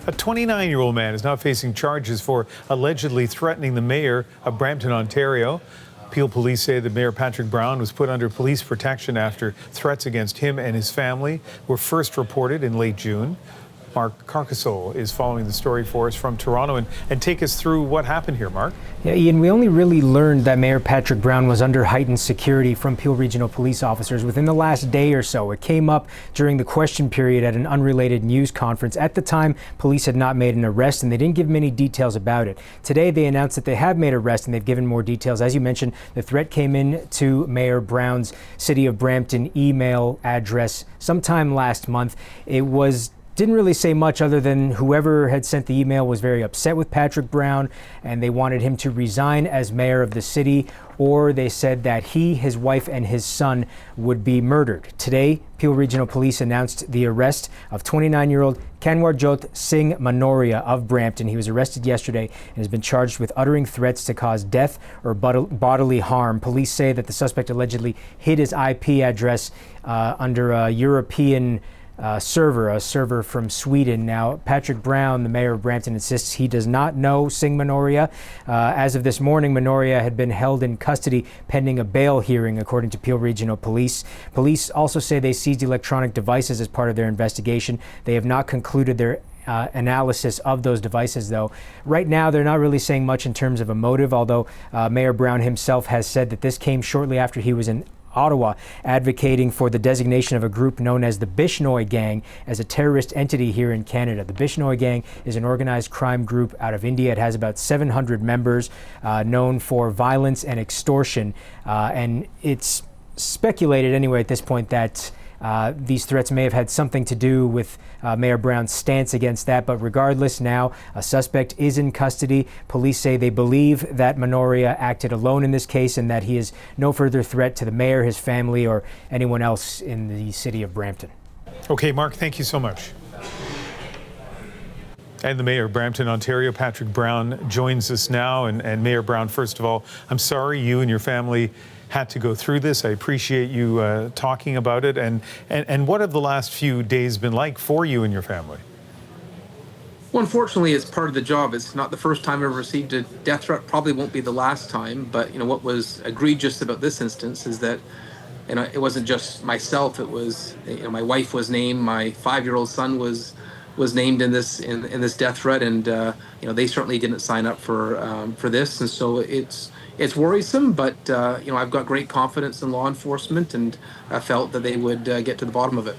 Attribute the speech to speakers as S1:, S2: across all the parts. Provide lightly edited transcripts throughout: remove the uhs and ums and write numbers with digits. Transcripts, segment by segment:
S1: A 29-year-old man is now facing charges for allegedly threatening the mayor of Brampton, Ontario. Peel police say that Mayor Patrick Brown was put under police protection after threats against him and his family were first reported in late June. Mark Carcassole is following the story for us from Toronto and take us through what happened here, Mark.
S2: Yeah, Ian, we only really learned that Mayor Patrick Brown was under heightened security from Peel Regional Police officers within the last day or so. It came up during the question period at an unrelated news conference. At the time, police had not made an arrest and they didn't give many details about it. Today, they announced that they have made arrests and they've given more details. As you mentioned, the threat came in to Mayor Brown's City of Brampton email address sometime last month. It didn't really say much other than whoever had sent the email was very upset with Patrick Brown and they wanted him to resign as mayor of the city, or they said that he, his wife, and his son would be murdered. Today, Peel Regional Police announced the arrest of 29-year-old Kanwarjot Singh Manoria of Brampton. He was arrested yesterday and has been charged with uttering threats to cause death or bodily harm. Police say that the suspect allegedly hid his IP address under a European a server from Sweden. Now, Patrick Brown, the mayor of Brampton, insists he does not know Singh Manoria. As of this morning, Manoria had been held in custody pending a bail hearing, according to Peel Regional Police. Police also say they seized electronic devices as part of their investigation. They have not concluded their analysis of those devices, though. Right now, they're not really saying much in terms of a motive, although Mayor Brown himself has said that this came shortly after he was in Ottawa, advocating for the designation of a group known as the Bishnoi Gang as a terrorist entity here in Canada. The Bishnoi Gang is an organized crime group out of India. It has about 700 members, known for violence and extortion. And it's speculated anyway at this point that these threats may have had something to do with Mayor Brown's stance against that, but regardless, now a suspect is in custody. Police say they believe that Manoria acted alone in this case and that he is no further threat to the mayor, his family, or anyone else in the city of Brampton.
S1: Okay, Mark, thank you so much. And the mayor of Brampton, Ontario, Patrick Brown, joins us now. And Mayor Brown, first of all, I'm sorry you and your family had to go through this. I appreciate you talking about it. And what have the last few days been like for you and your family?
S3: Well, unfortunately, it's part of the job. It's not the first time I've received a death threat. Probably won't be the last time. But what was egregious about this instance is that it wasn't just myself. It was my wife was named. My 5-year-old son was named in this death threat, and they certainly didn't sign up for this. And so it's worrisome, but I've got great confidence in law enforcement, and I felt that they would get to the bottom of it.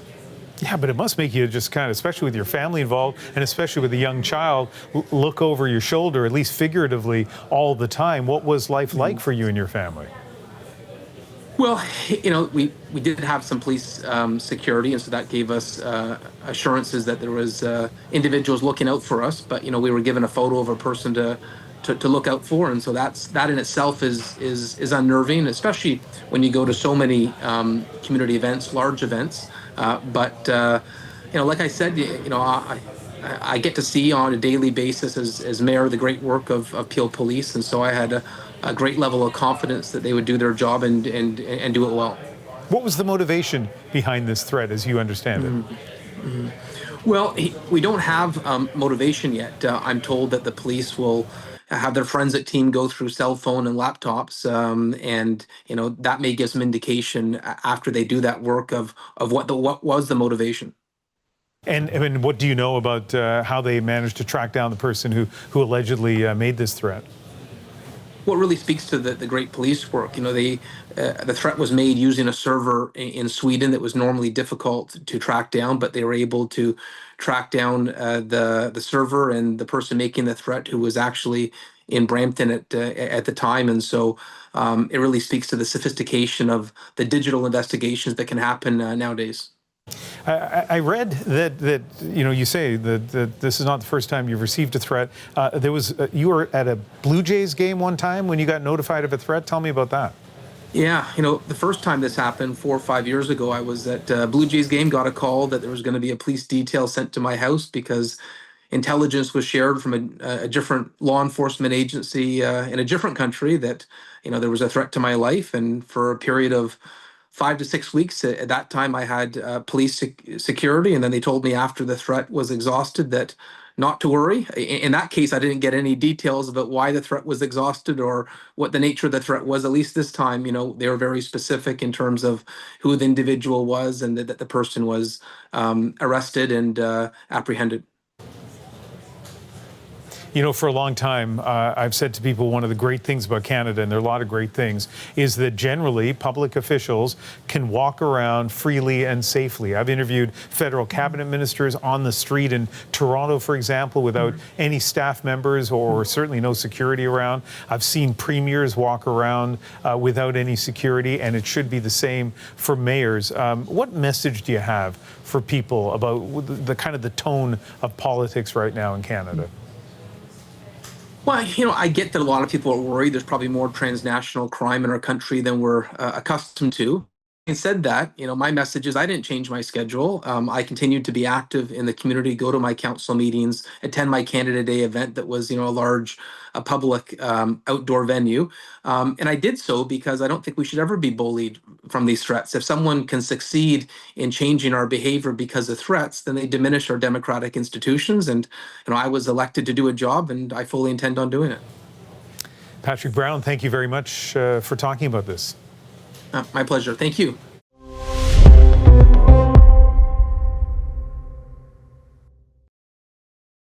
S1: Yeah, but it must make you just kind of, especially with your family involved, and especially with a young child, look over your shoulder, at least figuratively, all the time. What was life like for you and your family?
S3: Well, we did have some police security, and so that gave us assurances that there was individuals looking out for us. But we were given a photo of a person to look out for, and so that in itself is unnerving, especially when you go to so many community events, large events. But like I said, I get to see on a daily basis as mayor the great work of Peel Police, and so I had a great level of confidence that they would do their job and do it well.
S1: What was the motivation behind this threat, as you understand it?
S3: Mm-hmm. Well, we don't have motivation yet. I'm told that the police will have their forensic team go through cell phone and laptops, and that may give some indication after they do that work of what was the motivation.
S1: And what do you know about how they managed to track down the person who allegedly made this threat?
S3: What really speaks to the great police work, the threat was made using a server in Sweden that was normally difficult to track down, but they were able to track down the server and the person making the threat, who was actually in Brampton at the time. And so it really speaks to the sophistication of the digital investigations that can happen nowadays.
S1: I read that you say that this is not the first time you've received a threat. You were at a Blue Jays game one time when you got notified of a threat. Tell me about that.
S3: Yeah, the first time this happened 4 or 5 years ago, I was at a Blue Jays game, got a call that there was going to be a police detail sent to my house because intelligence was shared from a different law enforcement agency in a different country that there was a threat to my life. And for a period of 5 to 6 weeks. At that time, I had police security, and then they told me after the threat was exhausted that not to worry. In that case, I didn't get any details about why the threat was exhausted or what the nature of the threat was. At least this time, they were very specific in terms of who the individual was and that the person was arrested and apprehended.
S1: For a long time, I've said to people one of the great things about Canada, and there are a lot of great things, is that generally public officials can walk around freely and safely. I've interviewed federal cabinet ministers on the street in Toronto, for example, without any staff members or certainly no security around. I've seen premiers walk around without any security, and it should be the same for mayors. What message do you have for people about the kind of the tone of politics right now in Canada?
S3: Well, I get that a lot of people are worried. There's probably more transnational crime in our country than we're accustomed to. Having said that, my message is I didn't change my schedule. I continued to be active in the community, go to my council meetings, attend my Canada Day event that was, a large public outdoor venue. And I did so because I don't think we should ever be bullied from these threats. If someone can succeed in changing our behavior because of threats, then they diminish our democratic institutions. And I was elected to do a job, and I fully intend on doing it.
S1: Patrick Brown, thank you very much for talking about this.
S3: My pleasure. Thank you.